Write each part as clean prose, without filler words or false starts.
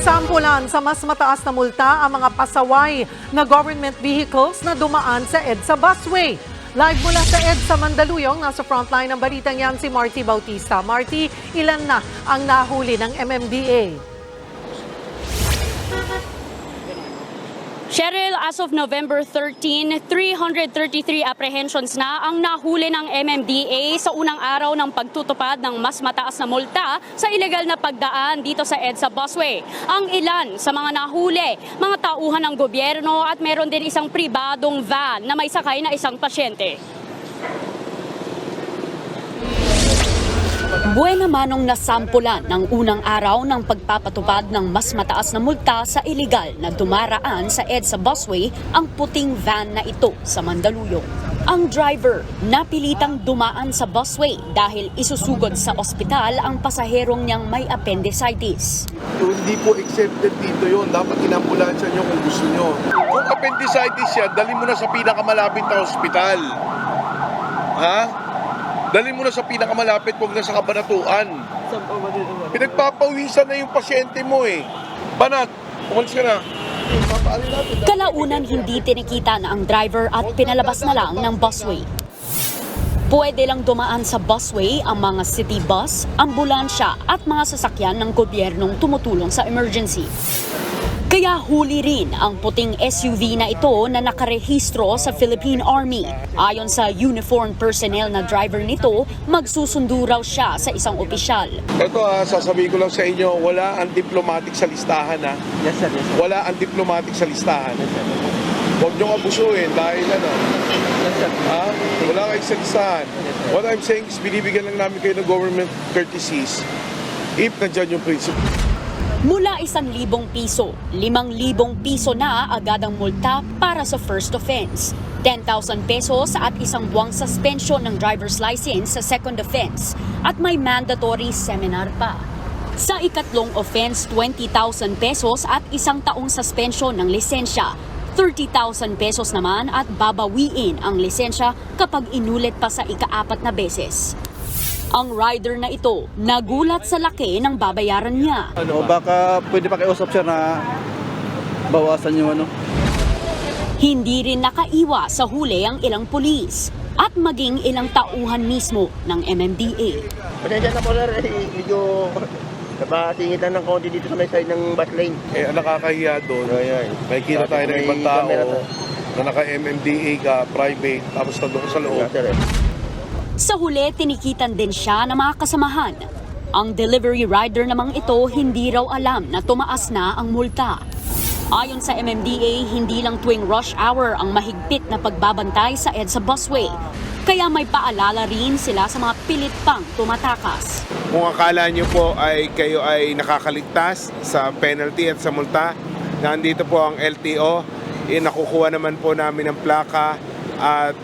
Sampulan sa mas mataas na multa ang mga pasaway na government vehicles na dumaan sa EDSA busway. Live mula sa EDSA Mandaluyong, nasa frontline ng balitang yan si Marty Bautista. Marty, ilan na ang nahuli ng MMDA? Cheryl, as of November 13, 333 apprehensions na ang nahuli ng MMDA sa unang araw ng pagtutupad ng mas mataas na multa sa ilegal na pagdaan dito sa EDSA busway. Ang ilan sa mga nahuli, mga tauhan ng gobyerno at meron din isang pribadong van na may sakay na isang pasyente. Buena manong nasampulan ng unang araw ng pagpapatupad ng mas mataas na multa sa ilegal na dumaraan sa EDSA busway ang puting van na ito sa Mandaluyong. Ang driver napilitang dumaan sa busway dahil isusugod sa ospital ang pasaherong niyang may appendicitis. Hindi po accepted dito yon. Dapat inambulansya nyo kung gusto nyo. Kung appendicitis yan, dali mo na sa pinakamalapit na ospital. Ha? Dali mo na sa pinakamalapit, huwag na sa kabanatuan. Pinagpapawisan na yung pasyente mo eh. Banat, umalis ka na. Kalaunan hindi tinikita na ang driver at pinalabas na lang ng busway. Pwede lang dumaan sa busway ang mga city bus, ambulansya at mga sasakyan ng gobyernong tumutulong sa emergency. Kaya huli rin ang puting SUV na ito na nakarehistro sa Philippine Army. Ayon sa uniformed personnel na driver nito, magsusundo raw siya sa isang opisyal. Ito sasabihin ko lang sa inyo, wala ang diplomatic sa listahan ha. Yes sir, yes sir. Wala ang diplomatic sa listahan. Huwag nyo abusuin dahil Yes sir. wala kayo sa listahan. What I'm saying is binibigyan lang namin kayo ng government courtesies if nandyan yung principle. Mula 1,000 piso, 5,000 piso na agad ang multa para sa first offense. 10,000 pesos at isang buwang suspension ng driver's license sa second offense at may mandatory seminar pa. Sa ikatlong offense, 20,000 pesos at isang taong suspension ng lisensya. 30,000 pesos naman at babawiin ang lisensya kapag inulit pa sa ika-4 na beses. Ang rider na ito nagulat sa laki ng babayaran niya. Baka pwede pa kausap siya na bawasan yung Hindi rin nakaiwas sa huli ang ilang pulis at maging ilang tauhan mismo ng MMDA. Pasensya na po sir, medyo napasingitan ng konti dito sa may side ng bus lane. Eh, ang nakakahiya doon, may kita tayo ng ibang tao na naka-MMDA ka, private, tapos na doon sa loob. Sa huli, tinikitan din siya ng mga kasamahan. Ang delivery rider namang ito hindi raw alam na tumaas na ang multa. Ayon sa MMDA, hindi lang tuwing rush hour ang mahigpit na pagbabantay sa EDSA busway. Kaya may paalala rin sila sa mga pilit pang tumatakas. Kung akala nyo po ay kayo ay nakakaligtas sa penalty at sa multa, nandito po ang LTO, nakukuha naman po namin ng plaka at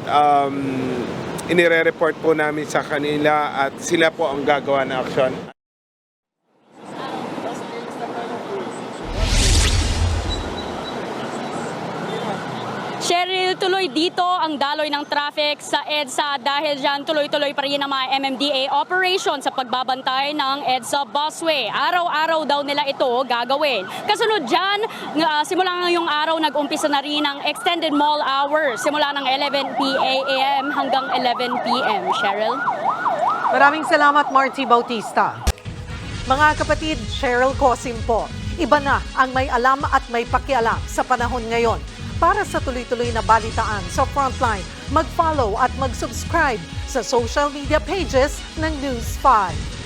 inire-report po namin sa kanila at sila po ang gagawa ng aksyon. Cheryl, tuloy dito ang daloy ng traffic sa EDSA dahil dyan tuloy-tuloy pa rin ang mga MMDA operation sa pagbabantay ng EDSA busway. Araw-araw daw nila ito gagawin. Kasunod dyan, simula ngayong araw nag-umpisa na rin ang extended mall hours simula ng 11 p.m. hanggang 11 p.m. Cheryl? Maraming salamat, Marty Bautista. Mga kapatid, Cheryl Cosim po. Iba na ang may alam at may pakialam sa panahon ngayon. Para sa tuloy-tuloy na balitaan sa Frontline, mag-follow at mag-subscribe sa social media pages ng News 5.